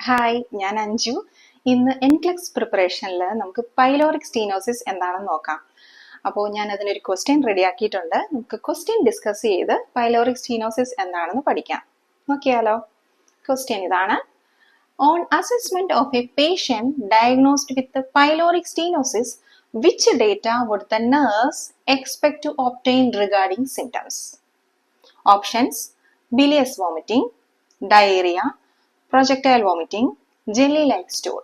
Hi, ഞാൻ അഞ്ജു. ഇന്ന് NCLEX പ്രിപ്പറേഷനിൽ നമുക്ക് പൈലോറിക് സ്റ്റീനോസിസ് എന്താണെന്ന് നോക്കാം. അപ്പോൾ ഞാൻ അതിനൊരു ക്വസ്റ്റ്യൻ റെഡിയാക്കിയിട്ടുണ്ട്. നമുക്ക് ക്വസ്റ്റ്യൻ ഡിസ്കസ് ചെയ്ത് പൈലോറിക് സ്റ്റീനോസിസ് എന്താണെന്ന് പഠിക്കാം. നോക്കിയാലോ? ക്വസ്റ്റ്യൻ ഇതാണ്: on assessment of A patient diagnosed with pyloric stenosis, which data would the nurse expect to obtain regarding symptoms? Options: bilious vomiting, diarrhea, projectile vomiting, jelly like stool.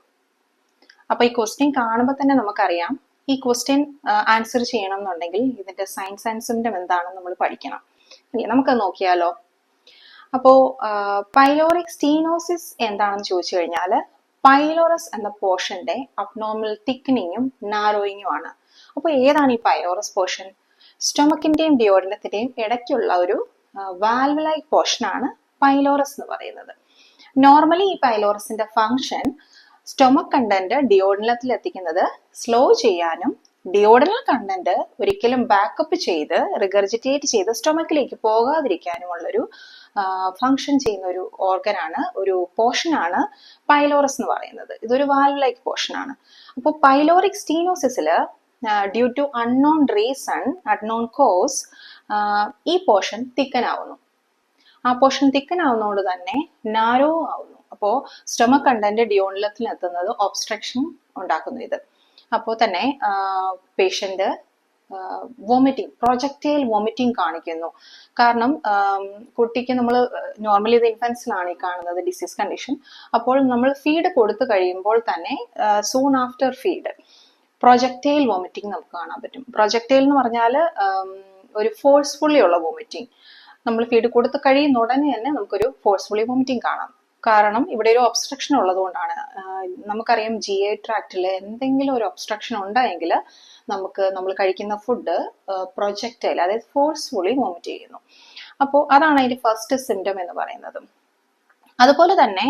അപ്പോൾ ഈ question കാണുമ്പോൾ തന്നെ നമുക്കറിയാം ഈ ക്വസ്റ്റ്യൻ ആൻസർ ചെയ്യണം എന്നുണ്ടെങ്കിൽ ഇതിന്റെ signs and symptom എന്താണെന്ന് നമ്മൾ പഠിക്കണം. നമുക്കത് നോക്കിയാലോ? അപ്പോൾ പൈലോറിക് സ്റ്റീനോസിസ് എന്താണെന്ന് ചോദിച്ചു കഴിഞ്ഞാൽ പൈലോറസ് എന്ന പോർഷന്റെ അബ്നോർമൽ തിക്കനിങ്ങും നാരോയിങ്ങും ആണ്. അപ്പോൾ ഏതാണ് ഈ പൈലോറസ് പോർഷൻ? സ്റ്റൊമക്കിന്റെയും ഡിയോഡനത്തിന്റെയും ഇടയ്ക്കുള്ള ഒരു വാൽവ് ലൈക്ക് പോർഷനാണ് പൈലോറസ് എന്ന് പറയുന്നത്. നോർമലി ഈ പൈലോറസിന്റെ ഫംഗ്ഷൻ സ്റ്റൊമക് കണ്ടന്റ് ഡിയോഡനത്തിൽ എത്തിക്കുന്നത് സ്ലോ ചെയ്യാനും ഡിയോഡനൽ കണ്ടന്റ് ഒരിക്കലും ബാക്കപ്പ് ചെയ്ത് റിഗർജിറ്റേറ്റ് ചെയ്ത് സ്റ്റൊമക്കിലേക്ക് പോകാതിരിക്കാനുമുള്ളൊരു ഫംഗ്ഷൻ ചെയ്യുന്ന ഒരു ഓർഗനാണ്, ഒരു പോർഷനാണ് പൈലോറസ് എന്ന് പറയുന്നത്. ഇതൊരു വാൽവ് ലൈക്ക് പോർഷനാണ്. അപ്പോൾ പൈലോറിക് സ്റ്റീനോസിസിൽ due to unknown reason, unknown cause ഈ പോർഷൻ തിക്കൻ ആവുന്നു. ആ പോർഷൻ തിക്കൻ ആവുന്നതുകൊണ്ട് തന്നെ നാരോ ആവുന്നു. അപ്പോൾ സ്റ്റൊമക് കണ്ടന്റ് ഡിയോഡനത്തിൽ എത്തുന്നത് ഒബ്സ്ട്രക്ഷൻ ഉണ്ടാക്കുന്നു ഇത്. അപ്പോൾ തന്നെ പേഷ്യന്റ് വോമിറ്റിംഗ്, പ്രൊജക്റ്റൈൽ വോമിറ്റിംഗ് കാണിക്കുന്നു. കാരണം കുട്ടിക്ക് നമ്മൾ നോർമലി ഇത് ഇൻഫൻസിലാണ് ഈ കാണുന്നത് ഡിസീസ് കണ്ടീഷൻ. അപ്പോൾ നമ്മൾ ഫീഡ് കൊടുത്തു കഴിയുമ്പോൾ തന്നെ soon after feed projectile vomiting നമുക്ക് കാണാൻ പറ്റും. പ്രൊജക്റ്റൈൽ എന്ന് പറഞ്ഞാൽ ഒരു ഫോഴ്സ്ഫുള്ളി ഉള്ള വോമിറ്റിംഗ്. നമ്മൾ ഫീഡ് കൊടുത്ത് കഴിയുന്ന ഉടനെ തന്നെ നമുക്കൊരു ഫോഴ്സ്ഫുള്ളി വോമിറ്റിംഗ് കാണാം. കാരണം ഇവിടെ ഒരു ഒബ്സ്ട്രക്ഷൻ ഉള്ളതുകൊണ്ടാണ്. നമുക്കറിയാം GI ട്രാക്റ്റിൽ എന്തെങ്കിലും ഒരു ഒബ്സ്ട്രക്ഷൻ ഉണ്ടായെങ്കിൽ നമ്മൾ കഴിക്കുന്ന ഫുഡ് പ്രൊജക്റ്റൈൽ, അതായത് ഫോഴ്സ്ഫുള്ളി വോമിറ്റ് ചെയ്യുന്നു. അപ്പോൾ അതാണ് അതിന്റെ ഫസ്റ്റ് സിംറ്റം എന്ന് പറയുന്നത്. അതുപോലെ തന്നെ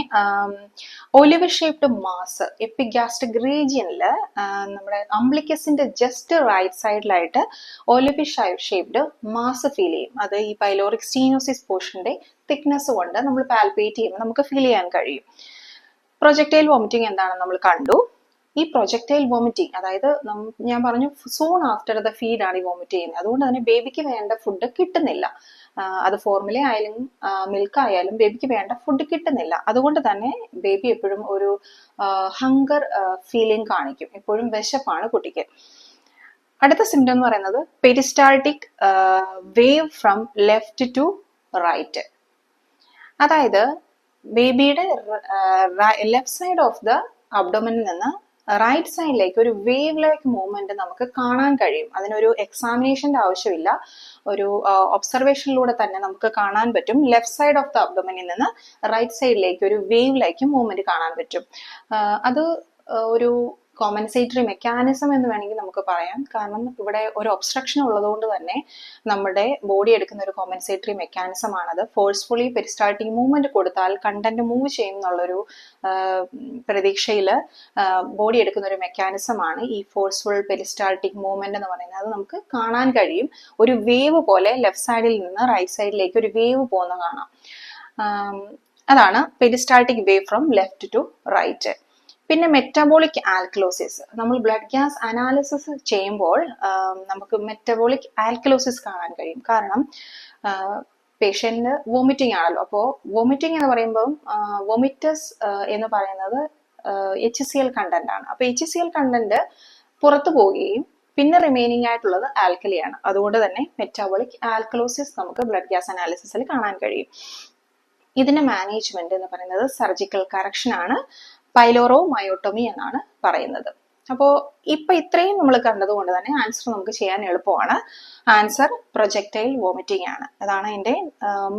ഒലിവ് ഷേപ്ഡ് മാസ് എപ്പിഗാസ്ട്രിക് റീജിയനിൽ നമ്മുടെ അംബ്ലിക്കസിന്റെ ജസ്റ്റ് റൈറ്റ് സൈഡിലായിട്ട് ഒലിവ് ഷേപ്ഡ് മാസ് ഫീൽ ചെയ്യും. അത് ഈ പൈലോറിക് സ്റ്റീനോസിസ് പോർഷന്റെ തിക്നെസ് കൊണ്ട് നമ്മൾ പാൽപേറ്റ് ചെയ്യുമ്പോൾ നമുക്ക് ഫീൽ ചെയ്യാൻ കഴിയും. പ്രൊജക്റ്റൈൽ വോമിറ്റിംഗ് എന്താണെന്ന് നമ്മൾ കണ്ടു. ഈ പ്രൊജക്റ്റൈൽ വോമിറ്റിംഗ്, അതായത് ഞാൻ പറഞ്ഞു സൂൺ ആഫ്റ്റർ ദ ഫീഡ് ആണ് ഈ വോമിറ്റ് ചെയ്യുന്നത്. അതുകൊണ്ട് തന്നെ ബേബിക്ക് വേണ്ട ഫുഡ് കിട്ടുന്നില്ല. അത് ഫോർമുല ആയാലും മിൽക്ക് ആയാലും ബേബിക്ക് വേണ്ട ഫുഡ് കിട്ടുന്നില്ല. അതുകൊണ്ട് തന്നെ ബേബി എപ്പോഴും ഒരു ഹങ്കർ ഫീലിംഗ് കാണിക്കും. എപ്പോഴും വിശപ്പാണ് കുട്ടിക്ക്. അടുത്ത സിംറ്റം എന്ന് പറയുന്നത് peristaltic wave from left to right. അതായത് ബേബിയുടെ ലെഫ്റ്റ് സൈഡ് ഓഫ് ദ അബ്ഡോമനിൽ നിന്ന് റൈറ്റ് സൈഡിലേക്ക് ഒരു വേവ് ലൈക്ക് മൂവ്മെന്റ് നമുക്ക് കാണാൻ കഴിയും. അതിനൊരു എക്സാമിനേഷന്റെ ആവശ്യമില്ല, ഒരു ഒബ്സർവേഷനിലൂടെ തന്നെ നമുക്ക് കാണാൻ പറ്റും. ലെഫ്റ്റ് സൈഡ് ഓഫ് ദ അബ്ഡോമനിൽ നിന്ന് റൈറ്റ് സൈഡിലേക്ക് ഒരു വേവ് ലൈക്ക് മൂവ്മെന്റ് കാണാൻ പറ്റും. അത് ഒരു കോമ്പൻസേറ്ററി മെക്കാനിസം എന്ന് വേണമെങ്കിൽ നമുക്ക് പറയാം. കാരണം ഇവിടെ ഒരു ഒബ്സ്ട്രക്ഷൻ ഉള്ളതുകൊണ്ട് തന്നെ നമ്മുടെ ബോഡി എടുക്കുന്ന ഒരു കോമ്പൻസേറ്ററി മെക്കാനിസം ആണത്. ഫോഴ്സ്ഫുള്ളി പെരിസ്റ്റാൾട്ടിക് മൂവ്മെന്റ് കൊടുത്താൽ കണ്ടന്റ് മൂവ് ചെയ്യും എന്നുള്ളൊരു പ്രതീക്ഷയിൽ ബോഡി എടുക്കുന്ന ഒരു മെക്കാനിസം ആണ് ഈ ഫോഴ്സ്ഫുൾ പെരിസ്റ്റാൾട്ടിക് മൂവ്മെന്റ് എന്ന് പറയുന്നത്. അത് നമുക്ക് കാണാൻ കഴിയും. ഒരു വേവ് പോലെ ലെഫ്റ്റ് സൈഡിൽ നിന്ന് റൈറ്റ് സൈഡിലേക്ക് ഒരു വേവ് പോകുന്ന കാണാം. അതാണ് peristaltic wave from left to right. പിന്നെ മെറ്റബോളിക് ആൽക്കലോസിസ്, നമ്മൾ ബ്ലഡ് ഗ്യാസ് അനാലിസിസ് ചെയ്യുമ്പോൾ നമുക്ക് മെറ്റബോളിക് ആൽക്കലോസിസ് കാണാൻ കഴിയും. കാരണം പേഷ്യന്റ് വോമിറ്റിംഗ് ആണല്ലോ. അപ്പോൾ വോമിറ്റിംഗ് എന്ന് പറയുമ്പോൾ വോമിറ്റസ് എന്ന് പറയുന്നത് HCl കണ്ടന്റ് ആണ്. അപ്പൊ HCl കണ്ടന്റ് പുറത്തു പോവുകയും പിന്നെ റിമൈനിങ് ആയിട്ടുള്ളത് ആൽക്കലിയാണ്. അതുകൊണ്ട് തന്നെ മെറ്റബോളിക് ആൽക്കലോസിസ് നമുക്ക് ബ്ലഡ് ഗ്യാസ് അനാലിസിസിൽ കാണാൻ കഴിയും. ഇതിന്റെ മാനേജ്മെന്റ് എന്ന് പറയുന്നത് സർജിക്കൽ കറക്ഷൻ ആണ്, പൈലോറോമയോട്ടോമി എന്നാണ് പറയുന്നത്. അപ്പോൾ ഇപ്പൊ ഇത്രയും നമ്മൾ കണ്ടതുകൊണ്ട് തന്നെ ആൻസർ നമുക്ക് ചെയ്യാൻ എളുപ്പമാണ്. ആൻസർ പ്രൊജക്റ്റൈൽ വോമിറ്റിംഗ് ആണ്. അതാണ് അതിന്റെ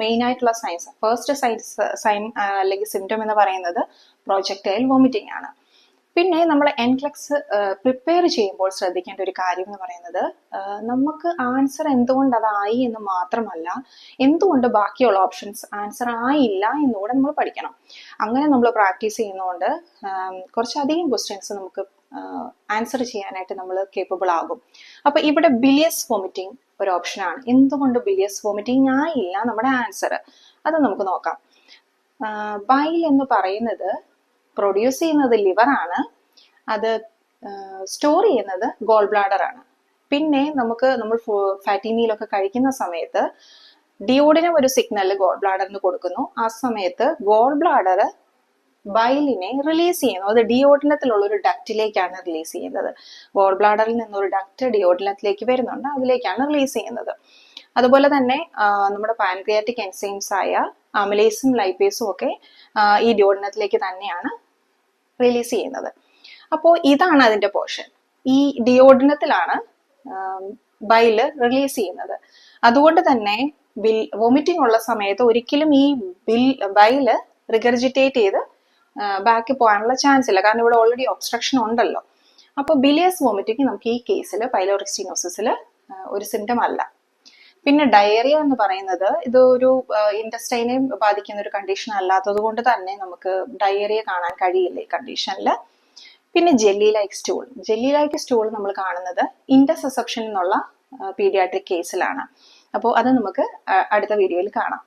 മെയിൻ ആയിട്ടുള്ള സൈൻസ്. ഫസ്റ്റ് സൈൻ അല്ലെങ്കിൽ സിംറ്റം എന്ന് പറയുന്നത് പ്രൊജക്റ്റൈൽ വോമിറ്റിംഗ് ആണ്. പിന്നെ നമ്മൾ എൻക്ലെക്സ് പ്രിപ്പയർ ചെയ്യുമ്പോൾ ശ്രദ്ധിക്കേണ്ട ഒരു കാര്യം എന്ന് പറയുന്നത് നമുക്ക് ആൻസർ എന്തുകൊണ്ട് അതായി എന്ന് മാത്രമല്ല, എന്തുകൊണ്ട് ബാക്കിയുള്ള ഓപ്ഷൻസ് ആൻസർ ആയില്ല എന്നുകൂടെ നമ്മൾ പഠിക്കണം. അങ്ങനെ നമ്മൾ പ്രാക്ടീസ് ചെയ്യുന്നതുകൊണ്ട് കുറച്ചധികം ക്വസ്റ്റ്യൻസ് നമുക്ക് ആൻസർ ചെയ്യാനായിട്ട് നമ്മൾ കേപ്പബിൾ ആകും. അപ്പൊ ഇവിടെ ബിലിയസ് വോമിറ്റിംഗ് ഒരു ഓപ്ഷനാണ്. എന്തുകൊണ്ട് ബിലിയസ് വോമിറ്റിംഗ് ആയില്ല നമ്മുടെ ആൻസർ, അത് നമുക്ക് നോക്കാം. ബൈൽ എന്ന് പറയുന്നത് പ്രൊഡ്യൂസ് ചെയ്യുന്നത് ലിവറാണ്, അത് സ്റ്റോർ ചെയ്യുന്നത് ഗോൾ ബ്ലാഡർ ആണ്. പിന്നെ നമ്മൾ ഫാറ്റി മീലൊക്കെ കഴിക്കുന്ന സമയത്ത് ഡിയോഡിനം ഒരു സിഗ്നൽ ഗോൾ ബ്ലാഡറിന് കൊടുക്കുന്നു. ആ സമയത്ത് ഗോൾ ബ്ലാഡർ ബൈലിനെ റിലീസ് ചെയ്യുന്നു. അത് ഡിയോഡിനത്തിലുള്ള ഒരു ഡക്റ്റിലേക്കാണ് റിലീസ് ചെയ്യുന്നത്. ഗോൾ ബ്ലാഡറിൽ നിന്നൊരു ഡക്റ്റ് ഡിയോഡിനത്തിലേക്ക് വരുന്നുണ്ട്, അതിലേക്കാണ് റിലീസ് ചെയ്യുന്നത്. അതുപോലെ തന്നെ നമ്മുടെ പാൻക്രിയാറ്റിക് എൻസൈംസ് ആയ അമിലേസും ലൈപ്പേസും ഒക്കെ ഈ ഡിയോഡിനത്തിലേക്ക് തന്നെയാണ് റിലീസ് ചെയ്യുന്നത്. അപ്പോൾ ഇതാണ് അതിന്റെ പോർഷൻ. ഈ ഡിയോഡിനത്തിലാണ് ബൈല് റിലീസ് ചെയ്യുന്നത്. അതുകൊണ്ട് തന്നെ വോമിറ്റിംഗ് ഉള്ള സമയത്ത് ഒരിക്കലും ഈ ബൈല് റിഗർജിറ്റേറ്റ് ചെയ്ത് ബാക്ക് പോകാനുള്ള ചാൻസ് ഇല്ല, കാരണം ഇവിടെ ഓൾറെഡി ഒബ്സ്ട്രക്ഷൻ ഉണ്ടല്ലോ. അപ്പോൾ ബിലിയസ് വോമിറ്റിംഗ് നമുക്ക് ഈ കേസിൽ പൈലോറിക് സ്റ്റീനോസിസിൽ ഒരു സിംറ്റം അല്ല. പിന്നെ ഡയറിയ എന്ന് പറയുന്നത് ഇത് ഒരു ഇൻറ്റസ്റ്റൈനെ ബാധിക്കുന്ന ഒരു കണ്ടീഷൻ അല്ലാത്തത് കൊണ്ട് തന്നെ നമുക്ക് ഡയറിയ കാണാൻ കഴിയില്ല ഈ കണ്ടീഷനിൽ. പിന്നെ ജെല്ലി ലൈക്ക് സ്റ്റൂൾ നമ്മൾ കാണുന്നത് ഇന്റർസെപ്ഷൻ എന്നുള്ള പീഡിയാട്രിക് കേസിലാണ്. അപ്പോൾ അത് നമുക്ക് അടുത്ത വീഡിയോയിൽ കാണാം.